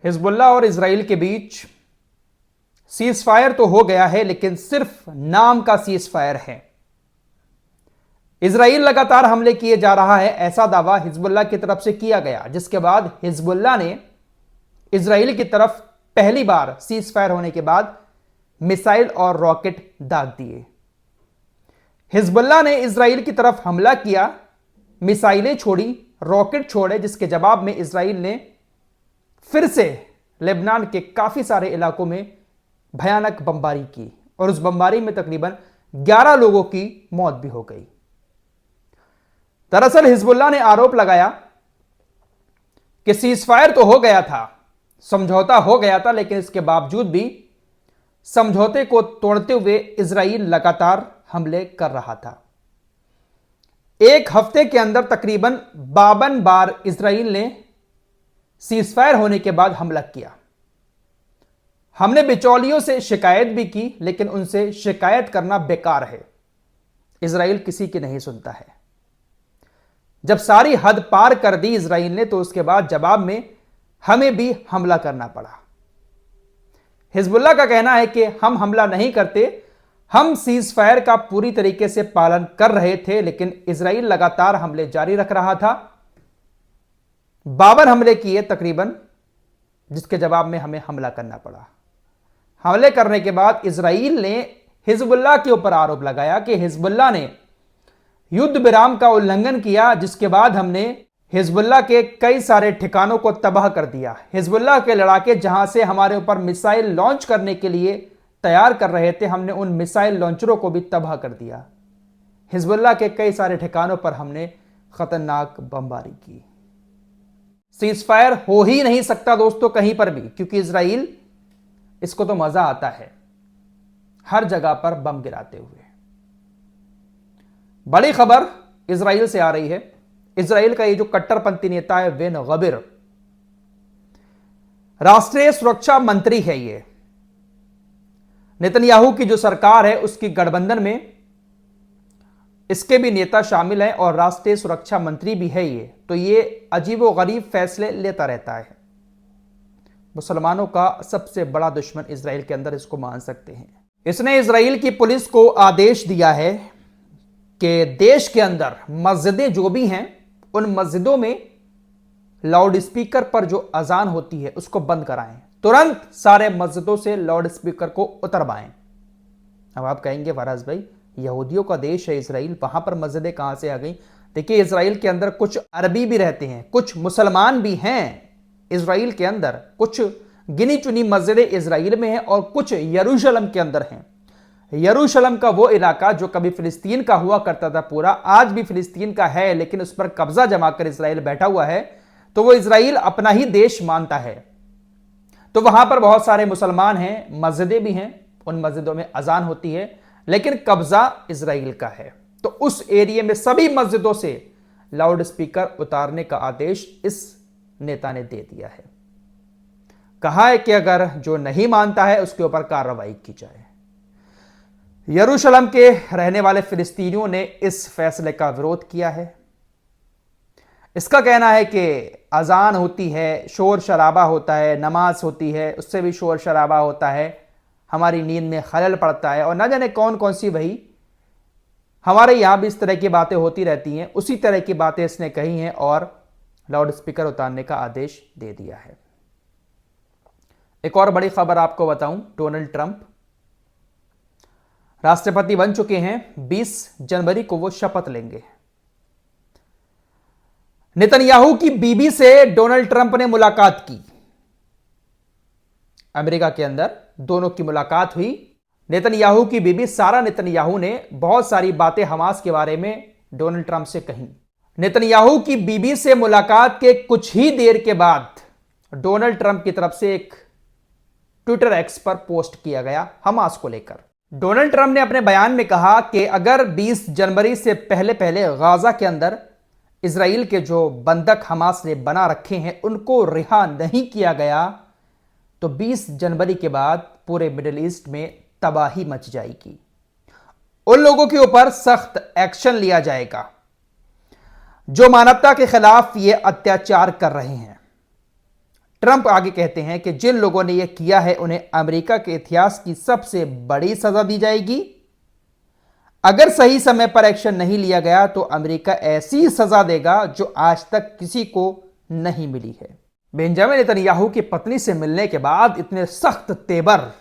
Hezbollah और Israel के बीच cease fire तो हो गया है, लेकिन सिर्फ नाम का सीज फायर है। इजराइल लगातार हमले किए जा रहा है, ऐसा दावा हिजबुल्लाह की तरफ से किया गया, जिसके बाद हिजबुल्लाह ने इजराइल की तरफ पहली बार सीज फायर होने के बाद मिसाइल और रॉकेट दाग दिए। हिजबुल्लाह ने इजराइल की तरफ हमला किया, मिसाइलें छोड़ी, रॉकेट छोड़े, जिसके जवाब में इजराइल ने फिर से लेबनान के काफी सारे इलाकों में भयानक बमबारी की और उस बमबारी में तकरीबन 11 लोगों की मौत भी हो गई। दरअसल हिजबुल्लाह ने आरोप लगाया कि सीजफायर तो हो गया था, समझौता हो गया था, लेकिन इसके बावजूद भी समझौते को तोड़ते हुए इजराइल लगातार हमले कर रहा था। एक हफ्ते के अंदर तकरीबन 52 बार इजराइल ने सीजफायर होने के बाद हमला किया। हमने बिचौलियों से शिकायत भी की, लेकिन उनसे शिकायत करना बेकार है। इजराइल किसी की नहीं सुनता है। जब सारी हद पार कर दी इजराइल ने, तो उसके बाद जवाब में हमें भी हमला करना पड़ा। हिजबुल्लाह का कहना है कि हम हमला नहीं करते, हम सीज फायर का पूरी तरीके से पालन कर रहे थे, लेकिन इजराइल लगातार हमले जारी रख रहा था। 52 हमले किए तकरीबन, जिसके जवाब में हमें हमला करना पड़ा। हमले करने के बाद इजराइल ने हिजबुल्लाह के ऊपर आरोप लगाया कि हिजबुल्लाह ने युद्ध विराम का उल्लंघन किया, जिसके बाद हमने हिजबुल्लाह के कई सारे ठिकानों को तबाह कर दिया। हिजबुल्लाह के लड़ाके जहां से हमारे ऊपर मिसाइल लॉन्च करने के लिए तैयार कर रहे थे, हमने उन मिसाइल लॉन्चरों को भी तबाह कर दिया। हिजबुल्लाह के कई सारे ठिकानों पर हमने खतरनाक बमबारी की। सीज फायर हो ही नहीं सकता दोस्तों कहीं पर भी, क्योंकि इजराइल इसको तो मजा आता है हर जगह पर बम गिराते हुए। बड़ी खबर इजराइल से आ रही है। इजराइल का ये जो कट्टरपंथी नेता है बेन गवीर, राष्ट्रीय सुरक्षा मंत्री है। ये नेतन्याहू की जो सरकार है उसकी गठबंधन में इसके भी नेता शामिल हैं और राष्ट्रीय सुरक्षा मंत्री भी है ये। तो ये अजीबोगरीब फैसले लेता रहता है। मुसलमानों का सबसे बड़ा दुश्मन इजराइल के अंदर इसको मान सकते हैं। इसने इजराइल की पुलिस को आदेश दिया है कि देश के अंदर मस्जिदें जो भी हैं, उन मस्जिदों में लाउड स्पीकर पर जो अजान होती है उसको बंद कराएं। तुरंत सारे मस्जिदों से लाउड स्पीकर को उतरवाएं। अब आप कहेंगे फराज भाई, यहूदियों का देश है इजराइल, वहां पर मस्जिदें कहां से आ गई? देखिए, इजराइल के अंदर कुछ अरबी भी रहते हैं, कुछ मुसलमान भी हैं। इजराइल के अंदर कुछ गिनी चुनी मस्जिदें इजराइल में हैं और कुछ यरूशलेम के अंदर हैं। यरूशलेम का वो इलाका जो कभी फिलिस्तीन का हुआ करता था पूरा, आज भी फिलिस्तीन का है, लेकिन उस पर कब्जा जमा कर इजराइल बैठा हुआ है, तो वो इजराइल अपना ही देश मानता है। तो वहां पर बहुत सारे मुसलमान हैं, मस्जिदें भी हैं, उन मस्जिदों में अजान होती है, लेकिन कब्जा इजराइल का है। तो उस एरिया में सभी मस्जिदों से लाउड स्पीकर उतारने का आदेश इस नेता ने दे दिया है। कहा है कि अगर जो नहीं मानता है उसके ऊपर कार्रवाई की जाए। यरूशलेम के रहने वाले फिलिस्तीनियों ने इस फैसले का विरोध किया है। इसका कहना है कि अजान होती है, शोर शराबा होता है, नमाज होती है, उससे भी शोर शराबा होता है, हमारी नींद में खलल पड़ता है, और न जाने कौन कौन सी वही हमारे यहां भी इस तरह की बातें होती रहती हैं। उसी तरह की बातें इसने कही हैं और लाउड स्पीकर उतारने का आदेश दे दिया है। एक और बड़ी खबर आपको बताऊं, डोनाल्ड ट्रंप राष्ट्रपति बन चुके हैं। 20 जनवरी को वो शपथ लेंगे। नेतन्याहू की बीबी से डोनाल्ड ट्रंप ने मुलाकात की। अमेरिका के अंदर दोनों की मुलाकात हुई। नेतन्याहू की बीबी सारा नेतन्याहू ने बहुत सारी बातें हमास के बारे में डोनाल्ड ट्रंप से कही। नेतन्याहू की बीबी से मुलाकात के कुछ ही देर के बाद डोनाल्ड ट्रंप की तरफ से एक ट्विटर एक्स पर पोस्ट किया गया हमास को लेकर। डोनाल्ड ट्रंप ने अपने बयान में कहा कि अगर 20 जनवरी से पहले पहले गाजा के अंदर इजराइल के जो बंधक हमास ने बना रखे हैं उनको रिहा नहीं किया गया, तो 20 जनवरी के बाद पूरे मिडिल ईस्ट में तबाही मच जाएगी। उन लोगों के ऊपर सख्त एक्शन लिया जाएगा जो मानवता के खिलाफ ये अत्याचार कर रहे हैं। ट्रंप आगे कहते हैं कि जिन लोगों ने यह किया है उन्हें अमेरिका के इतिहास की सबसे बड़ी सजा दी जाएगी। अगर सही समय पर एक्शन नहीं लिया गया तो अमेरिका ऐसी सजा देगा जो आज तक किसी को नहीं मिली है। बेंजामिन नेतन्याहू की पत्नी से मिलने के बाद इतने सख्त तेवर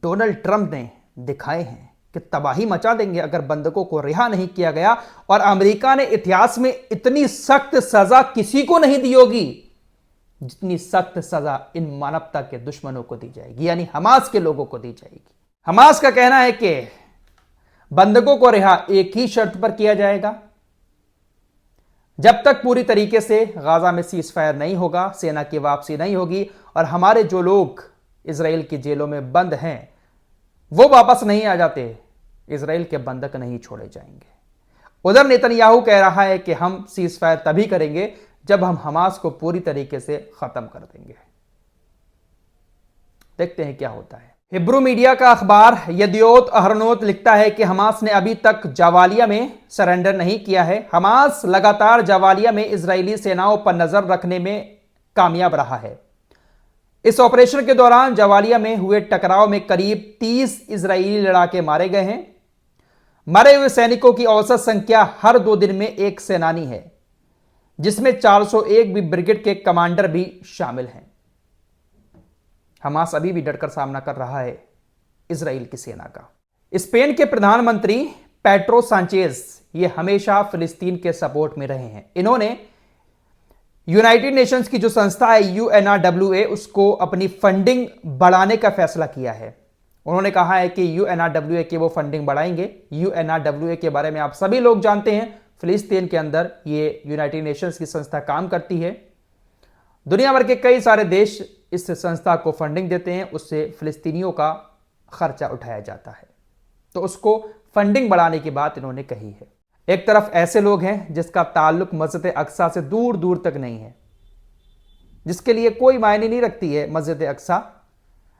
डोनाल्ड ट्रंप ने दिखाए हैं कि तबाही मचा देंगे अगर बंधकों को रिहा नहीं किया गया, और अमेरिका ने इतिहास में इतनी सख्त सजा किसी को नहीं दी होगी जितनी सख्त सजा इन मानवता के दुश्मनों को दी जाएगी, यानी हमास के लोगों को दी जाएगी। हमास का कहना है कि बंधकों को रिहा एक ही शर्त पर किया जाएगा, जब तक पूरी तरीके से गाजा में सीज फायर नहीं होगा, सेना की वापसी नहीं होगी और हमारे जो लोग इजराइल की जेलों में बंद हैं वो वापस नहीं आ जाते, इजराइल के बंधक नहीं छोड़े जाएंगे। उधर नेतन्याहू कह रहा है कि हम सीज फायर तभी करेंगे जब हम हमास को पूरी तरीके से खत्म कर देंगे। देखते हैं क्या होता है। हिब्रू मीडिया का अखबार यदियोत अहरोनोत लिखता है कि हमास ने अभी तक जावालिया में सरेंडर नहीं किया है। हमास लगातार जावालिया में इजरायली सेनाओं पर नजर रखने में कामयाब रहा है। इस ऑपरेशन के दौरान जावालिया में हुए टकराव में करीब 30 इजरायली लड़ाके मारे गए हैं। मरे हुए सैनिकों की औसत संख्या हर 2 दिन में एक सेनानी है, जिसमें 401 भी ब्रिगेड के कमांडर भी शामिल हैं। हमास अभी भी डटकर सामना कर रहा है इजराइल की सेना का। स्पेन के प्रधानमंत्री पेड्रो सांचेज ये हमेशा फिलिस्तीन के सपोर्ट में रहे हैं। इन्होंने यूनाइटेड नेशंस की जो संस्था है UNRWA उसको अपनी फंडिंग बढ़ाने का फैसला किया है। उन्होंने कहा है कि UNRWA की वो फंडिंग बढ़ाएंगे। UNRWA के बारे में आप सभी लोग जानते हैं, फिलिस्तीन के अंदर ये यूनाइटेड नेशंस की संस्था काम करती है। दुनिया भर के कई सारे देश इस संस्था को फंडिंग देते हैं, उससे फिलिस्तीनियों का खर्चा उठाया जाता है। तो उसको फंडिंग बढ़ाने की बात इन्होंने कही है। एक तरफ ऐसे लोग हैं जिसका ताल्लुक मस्जिद अक्सा से दूर दूर तक नहीं है, जिसके लिए कोई मायने नहीं रखती है मस्जिद अक्सा,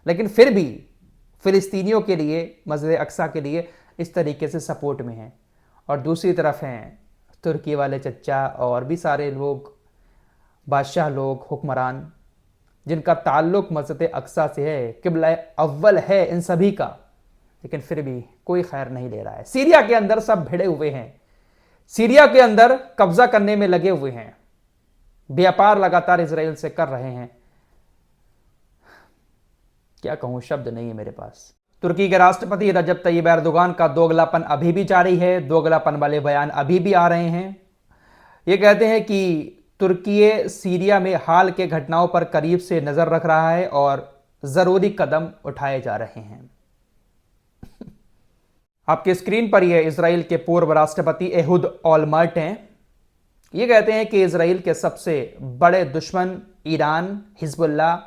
लेकिन फिर भी फिलिस्तीनियों के लिए, मस्जिद अक्सा के लिए इस तरीके से सपोर्ट में हैं। और दूसरी तरफ हैं तुर्की वाले चच्चा और भी सारे लोग, बादशाह लोग, हुक्मरान, जिनका ताल्लुक मस्जिद अक्सा से है, किबला अव्वल है इन सभी का, लेकिन फिर भी कोई खैर नहीं ले रहा है। सीरिया के अंदर सब भिड़े हुए हैं, सीरिया के अंदर कब्जा करने में लगे हुए हैं, व्यापार लगातार इजराइल से कर रहे हैं। क्या कहूं, शब्द नहीं है मेरे पास। तुर्की के राष्ट्रपति रजब तैयब एर्दोगान का दोगलापन अभी भी जारी है। दोगलापन वाले बयान अभी भी आ रहे हैं। ये कहते हैं कि तुर्की सीरिया में हाल के घटनाओं पर करीब से नजर रख रहा है और जरूरी कदम उठाए जा रहे हैं। आपके स्क्रीन पर यह इजराइल के पूर्व राष्ट्रपति एहुद ओलमर्ट हैं। ये कहते हैं कि इजराइल के सबसे बड़े दुश्मन ईरान, हिजबुल्लाह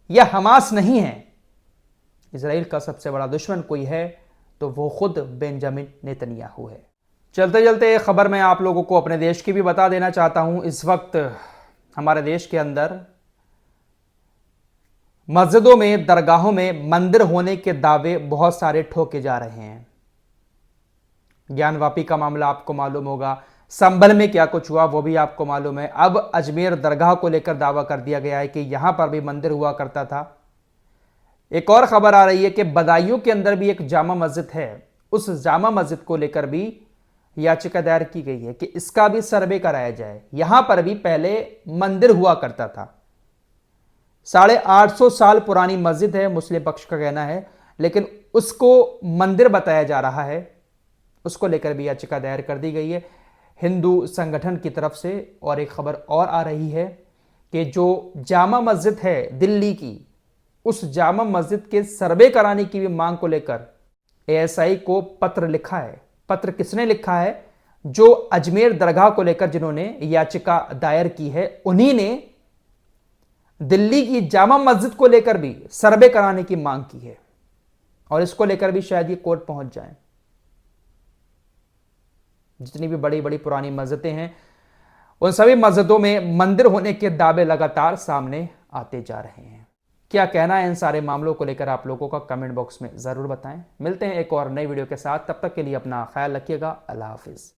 या हमास नहीं है। इजराइल का सबसे बड़ा दुश्मन कोई है तो वो खुद बेंजामिन नेतन्याहू है। चलते चलते एक खबर मैं आप लोगों को अपने देश की भी बता देना चाहता हूं। इस वक्त हमारे देश के अंदर मस्जिदों में, दरगाहों में मंदिर होने के दावे बहुत सारे ठोके जा रहे हैं। ज्ञानवापी का मामला आपको मालूम होगा, संभल में क्या कुछ हुआ वो भी आपको मालूम है। अब अजमेर दरगाह को लेकर दावा कर दिया गया है कि यहां पर भी मंदिर हुआ करता था। एक और खबर आ रही है कि बदायूं के अंदर भी एक जामा मस्जिद है, उस जामा मस्जिद को लेकर भी याचिका दायर की गई है कि इसका भी सर्वे कराया जाए। यहां पर भी पहले मंदिर हुआ करता था, 850 साल पुरानी मस्जिद है, मुस्लिम पक्ष का कहना है, लेकिन उसको मंदिर बताया जा रहा है। उसको लेकर भी याचिका दायर कर दी गई है हिंदू संगठन की तरफ से। और एक खबर और आ रही है कि जो जामा मस्जिद है दिल्ली की, उस जामा मस्जिद के सर्वे कराने की भी मांग को लेकर ASI को पत्र लिखा है। पत्र किसने लिखा है? जो अजमेर दरगाह को लेकर जिन्होंने याचिका दायर की है, उन्हीं ने दिल्ली की जामा मस्जिद को लेकर भी सर्वे कराने की मांग की है। और इसको लेकर भी शायद ये कोर्ट पहुंच जाए। जितनी भी बड़ी बड़ी पुरानी मस्जिदें हैं, उन सभी मस्जिदों में मंदिर होने के दावे लगातार सामने आते जा रहे हैं। क्या कहना है इन सारे मामलों को लेकर आप लोगों का कमेंट बॉक्स में जरूर बताएं। मिलते हैं एक और नई वीडियो के साथ, तब तक के लिए अपना ख्याल रखिएगा। अल्लाह हाफिज।